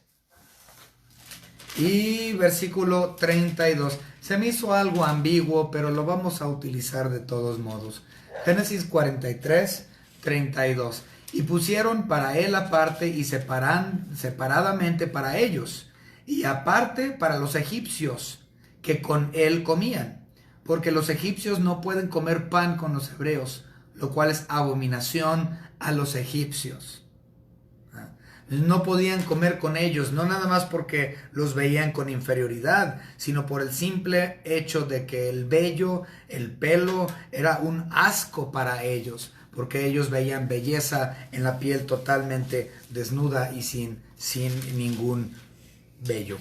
y versículo 32. Se me hizo algo ambiguo, pero lo vamos a utilizar de todos modos. Génesis 43, 32. Y pusieron para él aparte y separadamente para ellos, y aparte para los egipcios que con él comían, porque los egipcios no pueden comer pan con los hebreos, lo cual es abominación a los egipcios. No podían comer con ellos, no nada más porque los veían con inferioridad, sino por el simple hecho de que el vello, el pelo, era un asco para ellos, porque ellos veían belleza en la piel totalmente desnuda y sin ningún vello.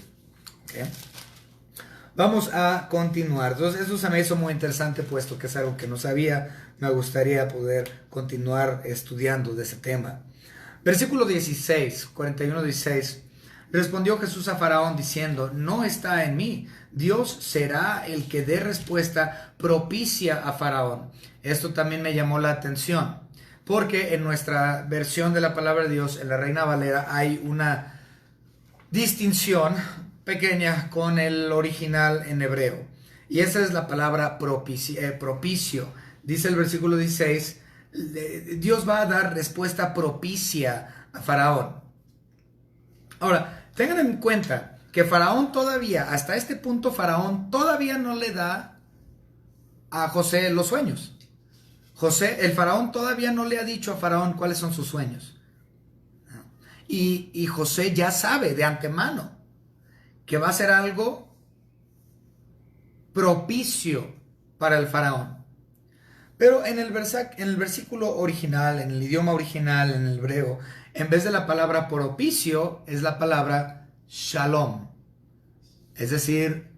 ¿Okay? Vamos a continuar. Entonces, eso se me hizo muy interesante, puesto que es algo que no sabía. Me gustaría poder continuar estudiando de ese tema. Versículo 16, 41, 16. Respondió Jesús a Faraón diciendo, no está en mí. Dios será el que dé respuesta propicia a Faraón. Esto también me llamó la atención, porque en nuestra versión de la palabra de Dios, en la Reina Valera, hay una distinción pequeña con el original en hebreo. Y esa es la palabra propicio. Dice el versículo 16, Dios va a dar respuesta propicia a Faraón. Ahora, tengan en cuenta que Faraón todavía, hasta este punto, Faraón todavía no le da a José los sueños. El Faraón todavía no le ha dicho a Faraón cuáles son sus sueños. Y José ya sabe de antemano que va a ser algo propicio para el Faraón. Pero en el versículo original, en el idioma original, en el hebreo, en vez de la palabra propicio, es la palabra shalom. Es decir,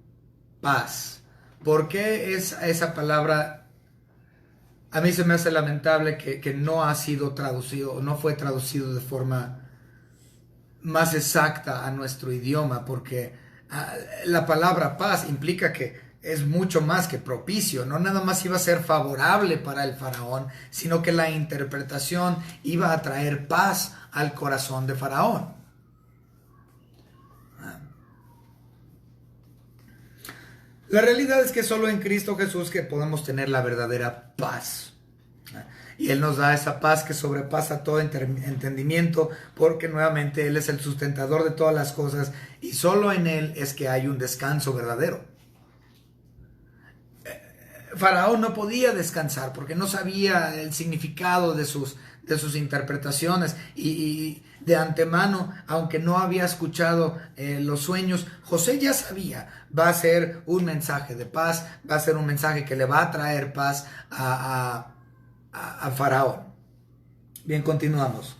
paz. ¿Por qué es esa palabra? A mí se me hace lamentable que no ha sido traducido, no fue traducido de forma más exacta a nuestro idioma, porque la palabra paz implica que es mucho más que propicio, no nada más iba a ser favorable para el faraón, sino que la interpretación iba a traer paz al corazón de Faraón. La realidad es que solo en Cristo Jesús que podemos tener la verdadera paz. Y Él nos da esa paz que sobrepasa todo entendimiento, porque nuevamente Él es el sustentador de todas las cosas y solo en Él es que hay un descanso verdadero. Faraón no podía descansar porque no sabía el significado de sus interpretaciones y de antemano, aunque no había escuchado los sueños, José ya sabía, va a ser un mensaje de paz, va a ser un mensaje que le va a traer paz a Faraón. Bien, continuamos.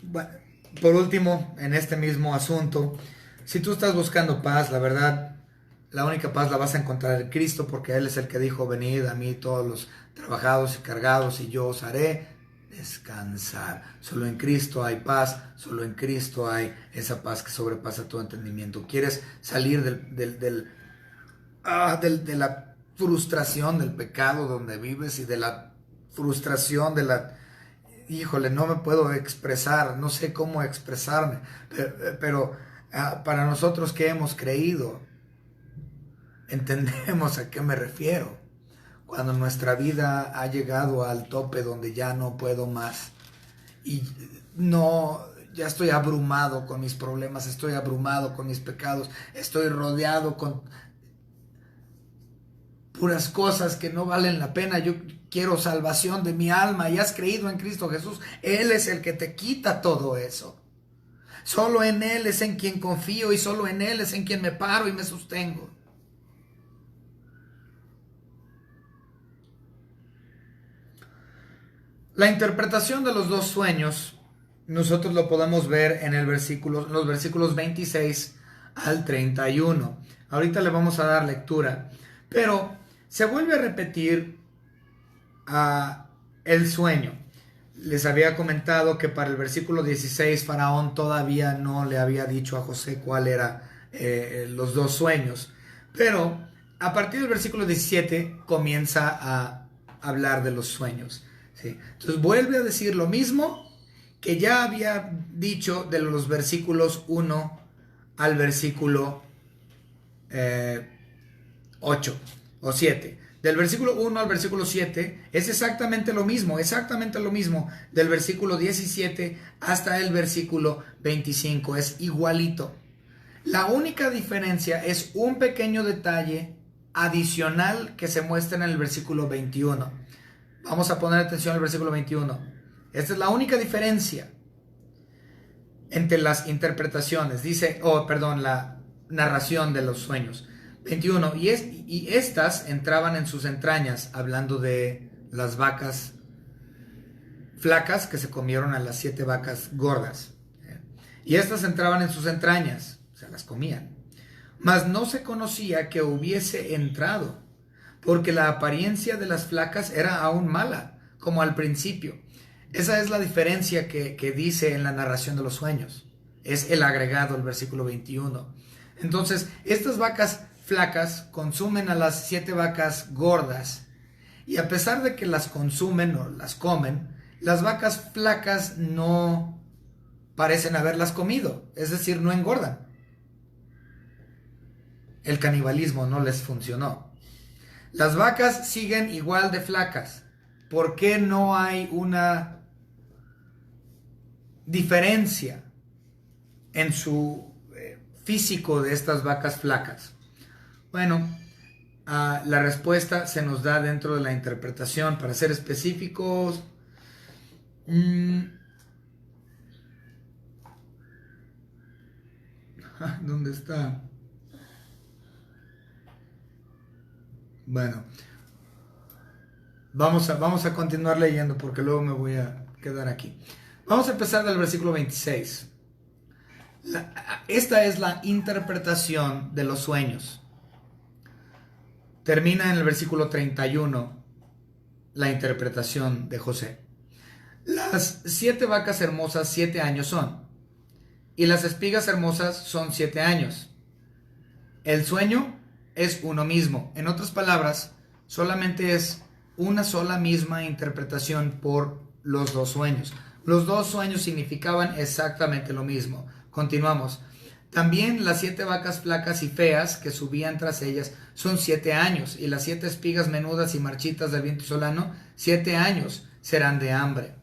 Bueno, por último, en este mismo asunto, si tú estás buscando paz, la verdad, la única paz la vas a encontrar en Cristo, porque Él es el que dijo, venid a mí todos los trabajados y cargados y yo os haré descansar. Solo en Cristo hay paz, solo en Cristo hay esa paz que sobrepasa todo entendimiento. ¿Quieres salir de la frustración del pecado donde vives y de la frustración híjole, no me puedo expresar, no sé cómo expresarme, pero para nosotros que hemos creído, entendemos a qué me refiero. Cuando nuestra vida ha llegado al tope donde ya no puedo más y no, ya estoy abrumado con mis problemas, estoy abrumado con mis pecados, estoy rodeado con puras cosas que no valen la pena. Yo quiero salvación de mi alma y has creído en Cristo Jesús. Él es el que te quita todo eso. Solo en Él es en quien confío y solo en Él es en quien me paro y me sostengo. La interpretación de los dos sueños, nosotros lo podemos ver en los versículos 26 al 31. Ahorita le vamos a dar lectura, pero se vuelve a repetir el sueño. Les había comentado que para el versículo 16 Faraón todavía no le había dicho a José cuál era los dos sueños, pero a partir del versículo 17 comienza a hablar de los sueños. ¿Sí? Entonces vuelve a decir lo mismo que ya había dicho de los versículos 1 al versículo 8 o 7. Del versículo 1 al versículo 7 es exactamente lo mismo del versículo 17 hasta el versículo 25, es igualito. La única diferencia es un pequeño detalle adicional que se muestra en el versículo 21. Vamos a poner atención al versículo 21. Esta es la única diferencia entre las interpretaciones. Dice, la narración de los sueños. 21. Y estas entraban en sus entrañas, hablando de las vacas flacas que se comieron a las 7 vacas gordas. Y estas entraban en sus entrañas, o sea, las comían. Mas no se conocía que hubiese entrado, porque la apariencia de las flacas era aún mala, como al principio. Esa es la diferencia que dice en la narración de los sueños. Es el agregado, el versículo 21. Entonces, estas vacas flacas consumen a las 7 vacas gordas, y a pesar de que las consumen o las comen, las vacas flacas no parecen haberlas comido, es decir, no engordan. El canibalismo no les funcionó. Las vacas siguen igual de flacas. ¿Por qué no hay una diferencia en su físico de estas vacas flacas? Bueno, la respuesta se nos da dentro de la interpretación. Para ser específicos, ¿dónde está? Bueno, vamos a continuar leyendo porque luego me voy a quedar aquí. Vamos a empezar del versículo 26. Esta es la interpretación de los sueños. Termina en el versículo 31 la interpretación de José. Las 7 vacas hermosas 7 años son, y las espigas hermosas son 7 años. El sueño es uno mismo. En otras palabras, solamente es una sola misma interpretación por los dos sueños. Los dos sueños significaban exactamente lo mismo. Continuamos. También las 7 vacas flacas y feas que subían tras ellas son 7 años, y las 7 espigas menudas y marchitas del viento solano, 7 años serán de hambre.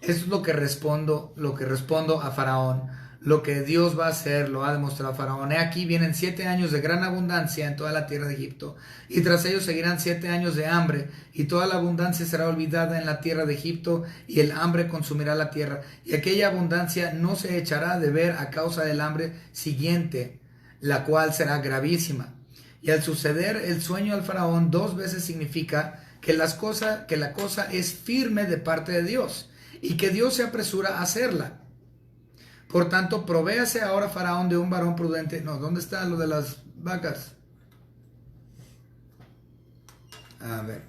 Esto es lo que respondo a Faraón. Lo que Dios va a hacer lo ha demostrado a Faraón. He aquí vienen 7 años de gran abundancia en toda la tierra de Egipto, y tras ellos seguirán 7 años de hambre, y toda la abundancia será olvidada en la tierra de Egipto, y el hambre consumirá la tierra, y aquella abundancia no se echará de ver a causa del hambre siguiente, la cual será gravísima. Y al suceder el sueño al Faraón 2 veces significa que la cosa es firme de parte de Dios, y que Dios se apresura a hacerla. Por tanto, provéase ahora Faraón de un varón prudente. No, ¿dónde está lo de las vacas? A ver.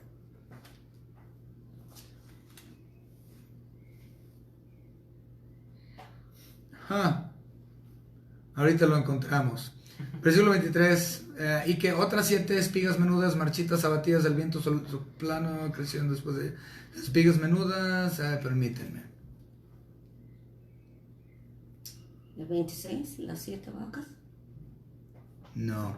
Ahorita lo encontramos. Versículo 23, y que otras 7 espigas menudas, marchitas, abatidas del viento, su plano, crecieron después de espigas menudas, permítanme. El 26, las 7 vacas. No.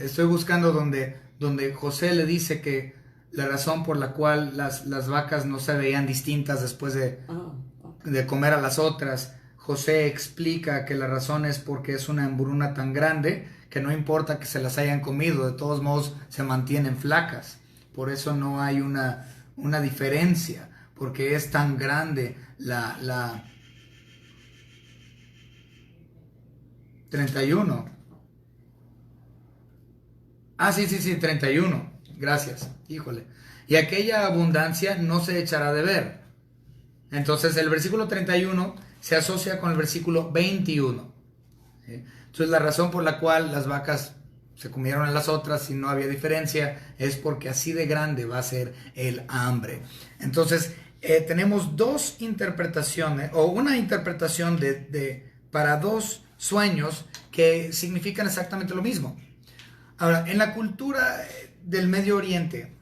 Estoy buscando donde José le dice que la razón por la cual las vacas no se veían distintas después de comer a las otras. José explica que la razón es porque es una hambruna tan grande que no importa que se las hayan comido, de todos modos se mantienen flacas. Por eso no hay una diferencia, porque es tan grande la 31. Ah, sí, 31. Gracias. Híjole. Y aquella abundancia no se echará de ver. Entonces el versículo 31 se asocia con el versículo 21. ¿Sí? Entonces la razón por la cual las vacas se comieron a las otras y no había diferencia es porque así de grande va a ser el hambre. Entonces tenemos dos interpretaciones, o una interpretación para dos sueños que significan exactamente lo mismo. Ahora, en la cultura del Medio Oriente,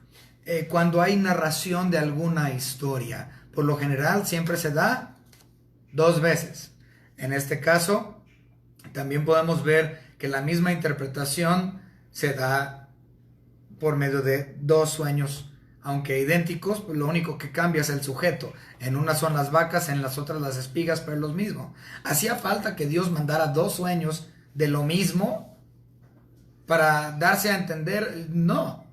cuando hay narración de alguna historia, por lo general siempre se da 2 veces. En este caso, también podemos ver que la misma interpretación se da por medio de 2 sueños, aunque idénticos, pues lo único que cambia es el sujeto. En una son las vacas, en las otras las espigas, pero es lo mismo. ¿Hacía falta que Dios mandara 2 sueños de lo mismo para darse a entender? No.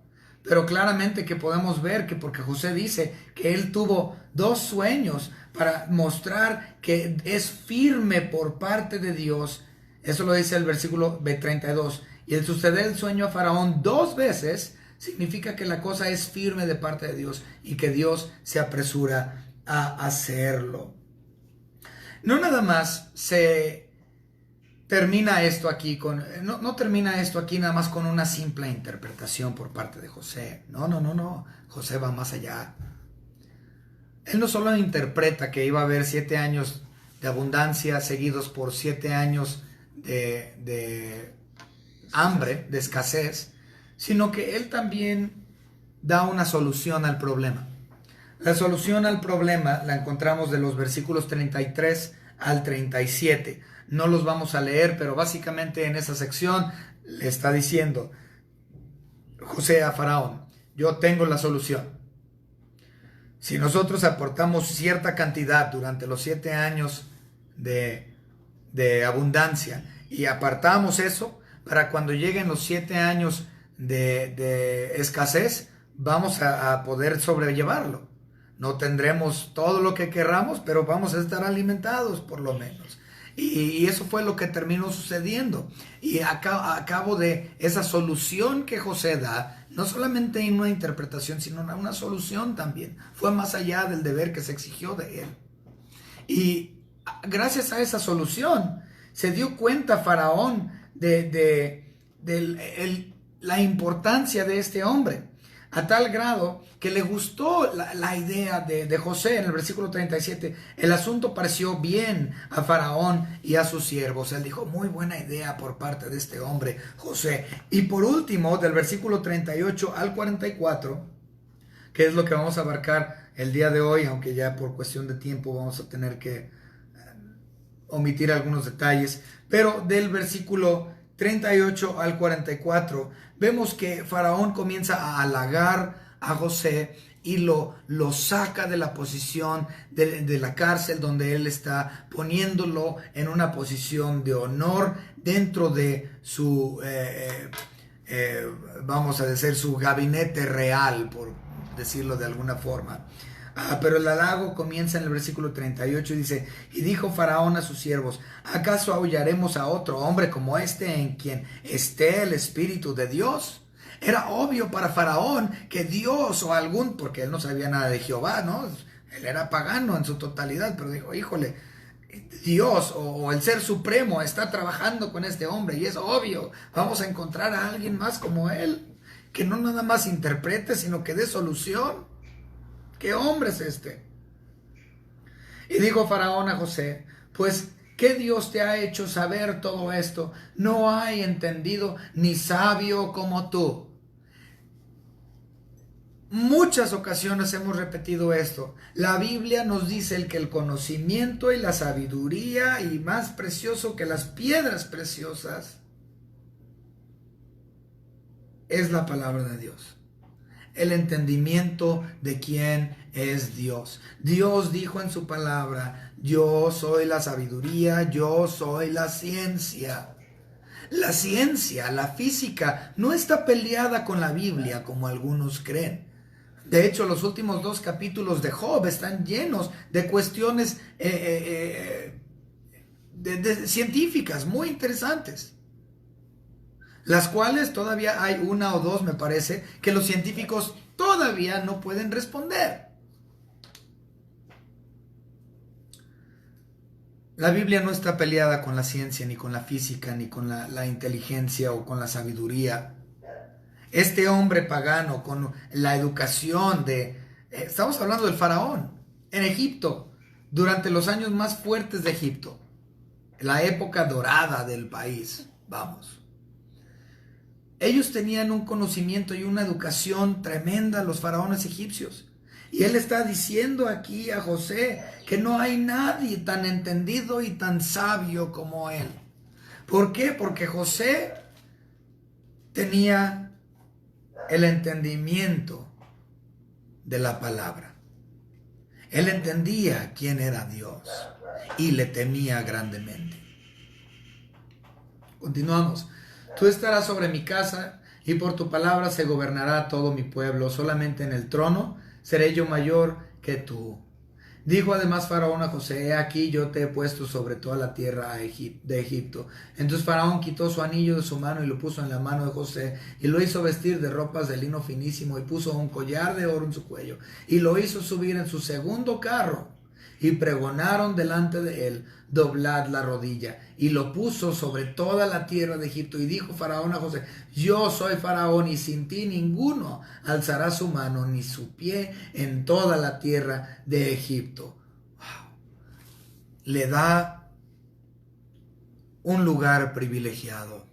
Pero claramente que podemos ver que, porque José dice que él tuvo 2 sueños para mostrar que es firme por parte de Dios. Eso lo dice el versículo 32. Y el suceder el sueño a Faraón 2 veces significa que la cosa es firme de parte de Dios y que Dios se apresura a hacerlo. No nada más se termina esto aquí no termina esto aquí nada más con una simple interpretación por parte de José. No. José va más allá. Él no solo interpreta que iba a haber 7 años de abundancia seguidos por 7 años de hambre, de escasez, sino que él también da una solución al problema. La solución al problema la encontramos de los versículos 33 al 37. No los vamos a leer, pero básicamente en esa sección le está diciendo José a Faraón: yo tengo la solución. Si nosotros aportamos cierta cantidad durante los 7 años de abundancia y apartamos eso, para cuando lleguen los 7 años de escasez, vamos a poder sobrellevarlo. No tendremos todo lo que querramos, pero vamos a estar alimentados por lo menos. Y eso fue lo que terminó sucediendo. Y a cabo de esa solución que José da, no solamente en una interpretación, sino una solución también. Fue más allá del deber que se exigió de él. Y gracias a esa solución, se dio cuenta Faraón de la importancia de este hombre. A tal grado que le gustó la idea de José. En el versículo 37, el asunto pareció bien a Faraón y a sus siervos. Él dijo: muy buena idea por parte de este hombre, José. Y por último, del versículo 38 al 44, que es lo que vamos a abarcar el día de hoy, aunque ya por cuestión de tiempo vamos a tener que omitir algunos detalles. Pero del versículo 38 al 44, vemos que Faraón comienza a halagar a José y lo saca de la posición de la cárcel donde él está, poniéndolo en una posición de honor dentro de su, vamos a decir, su gabinete real, por decirlo de alguna forma. Pero el halago comienza en el versículo 38 y dice: y dijo Faraón a sus siervos: ¿acaso aullaremos a otro hombre como este en quien esté el Espíritu de Dios? Era obvio para Faraón que Dios o algún, porque él no sabía nada de Jehová, ¿no? Él era pagano en su totalidad, pero dijo: híjole, Dios o el Ser Supremo está trabajando con este hombre y es obvio, vamos a encontrar a alguien más como él, que no nada más interprete, sino que dé solución. ¿Qué hombre es este? Y dijo Faraón a José: pues ¿Qué Dios te ha hecho saber todo esto? No hay entendido ni sabio como tú. Muchas ocasiones hemos repetido esto. La Biblia nos dice que el conocimiento y la sabiduría, y más precioso que las piedras preciosas, es la palabra de Dios. El entendimiento de quién es Dios. Dios dijo en su palabra: yo soy la sabiduría, yo soy la ciencia. La ciencia, la física, no está peleada con la Biblia como algunos creen. De hecho, los últimos 2 capítulos de Job están llenos de cuestiones científicas muy interesantes, las cuales todavía hay 1 o 2, me parece, que los científicos todavía no pueden responder. La Biblia no está peleada con la ciencia, ni con la física, ni con la inteligencia o con la sabiduría. Este hombre pagano con la educación estamos hablando del faraón en Egipto, durante los años más fuertes de Egipto, la época dorada del país, vamos. Ellos tenían un conocimiento y una educación tremenda, los faraones egipcios. Y él está diciendo aquí a José que no hay nadie tan entendido y tan sabio como él. ¿Por qué? Porque José tenía el entendimiento de la palabra. Él entendía quién era Dios y le temía grandemente. Continuamos. Tú estarás sobre mi casa y por tu palabra se gobernará todo mi pueblo. Solamente en el trono seré yo mayor que tú. Dijo además Faraón a José: he aquí yo te he puesto sobre toda la tierra de Egipto. Entonces Faraón quitó su anillo de su mano y lo puso en la mano de José, y lo hizo vestir de ropas de lino finísimo, y puso un collar de oro en su cuello, y lo hizo subir en su segundo carro, y pregonaron delante de él: doblad la rodilla. Y lo puso sobre toda la tierra de Egipto. Y dijo Faraón a José: yo soy Faraón, y sin ti ninguno alzará su mano ni su pie en toda la tierra de Egipto. Wow. Le da un lugar privilegiado.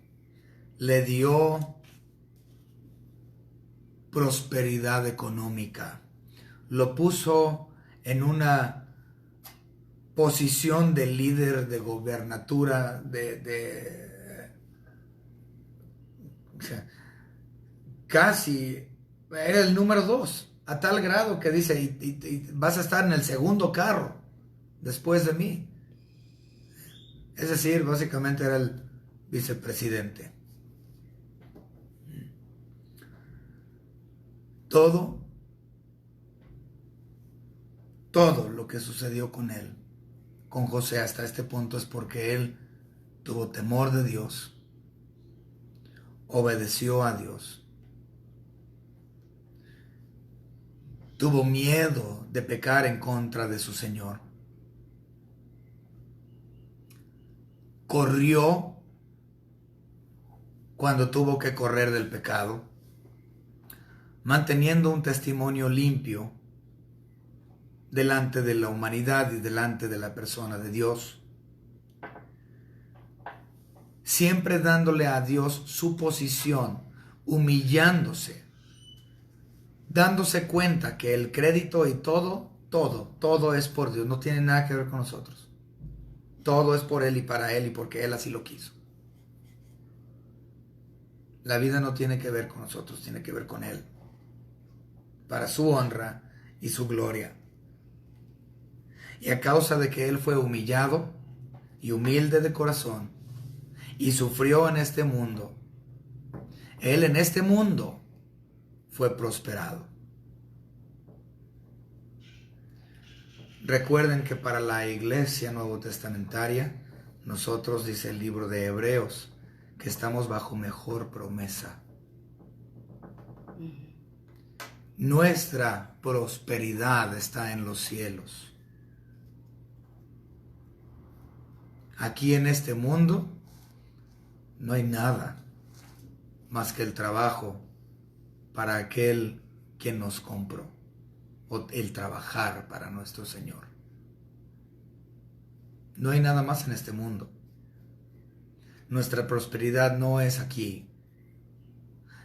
Le dio prosperidad económica. Lo puso en una posición de líder, de gobernatura, casi era el número 2, a tal grado que dice: y vas a estar en el segundo carro después de mí. Es decir, básicamente era el vicepresidente. Todo lo que sucedió con él, con José hasta este punto, es porque él tuvo temor de Dios, obedeció a Dios, tuvo miedo de pecar en contra de su Señor, corrió cuando tuvo que correr del pecado, manteniendo un testimonio limpio delante de la humanidad y delante de la persona de Dios, siempre dándole a Dios su posición, humillándose, dándose cuenta que el crédito y todo es por Dios, no tiene nada que ver con nosotros. Todo es por Él y para Él y porque Él así lo quiso. La vida no tiene que ver con nosotros, tiene que ver con Él, para su honra y su gloria. Y a causa de que Él fue humillado y humilde de corazón y sufrió en este mundo, Él en este mundo fue prosperado. Recuerden que para la iglesia nuevo testamentaria, nosotros, dice el libro de Hebreos, que estamos bajo mejor promesa. Nuestra prosperidad está en los cielos. Aquí en este mundo no hay nada más que el trabajo para aquel quien nos compró, o el trabajar para nuestro Señor. No hay nada más en este mundo. Nuestra prosperidad no es aquí.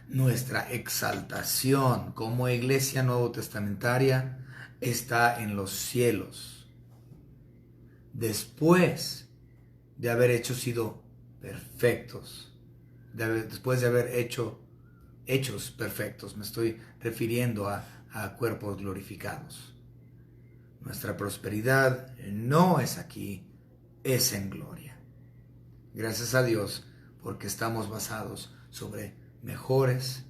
Nuestra exaltación como iglesia nuevo testamentaria está en los cielos. Después de haber sido perfectos, después de haber hecho hechos perfectos, me estoy refiriendo a cuerpos glorificados. Nuestra prosperidad no es aquí, es en gloria. Gracias a Dios porque estamos basados sobre mejores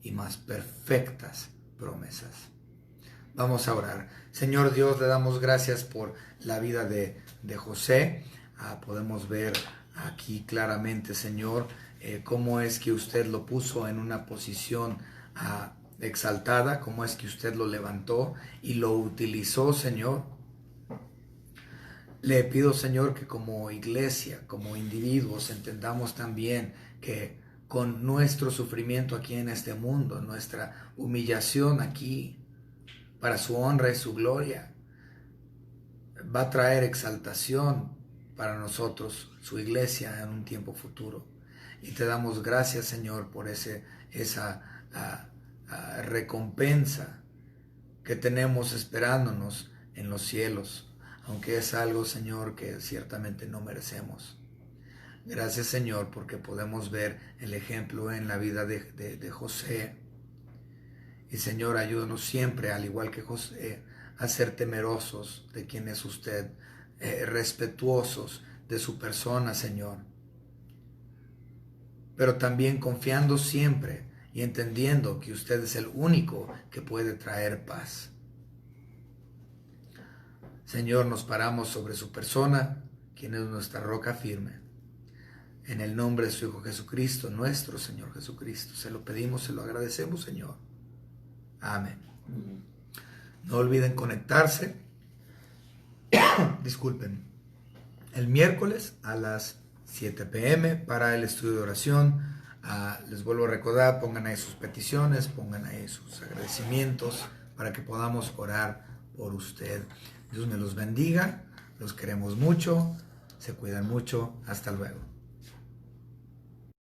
y más perfectas promesas. Vamos a orar. Señor Dios, le damos gracias por la vida de José. Podemos ver aquí claramente, Señor, cómo es que usted lo puso en una posición exaltada, cómo es que usted lo levantó y lo utilizó, Señor. Le pido, Señor, que como iglesia, como individuos, entendamos también que con nuestro sufrimiento aquí en este mundo, nuestra humillación aquí, para su honra y su gloria, va a traer exaltación para nosotros, su iglesia, en un tiempo futuro. Y te damos gracias, Señor, por esa recompensa que tenemos esperándonos en los cielos, aunque es algo, Señor, que ciertamente no merecemos. Gracias, Señor, porque podemos ver el ejemplo en la vida de José. Y, Señor, ayúdanos siempre, al igual que José, a ser temerosos de quién es usted, respetuosos de su persona, Señor, pero también confiando siempre y entendiendo que usted es el único que puede traer paz. Señor, nos paramos sobre su persona, quien es nuestra roca firme. En el nombre de su Hijo Jesucristo, nuestro Señor Jesucristo, se lo pedimos, se lo agradecemos, Señor. Amén. No olviden conectarse, disculpen, el miércoles a las 7 p.m. para el estudio de oración. Les vuelvo a recordar, pongan ahí sus peticiones, pongan ahí sus agradecimientos para que podamos orar por usted. Dios me los bendiga, los queremos mucho, se cuidan mucho, hasta luego.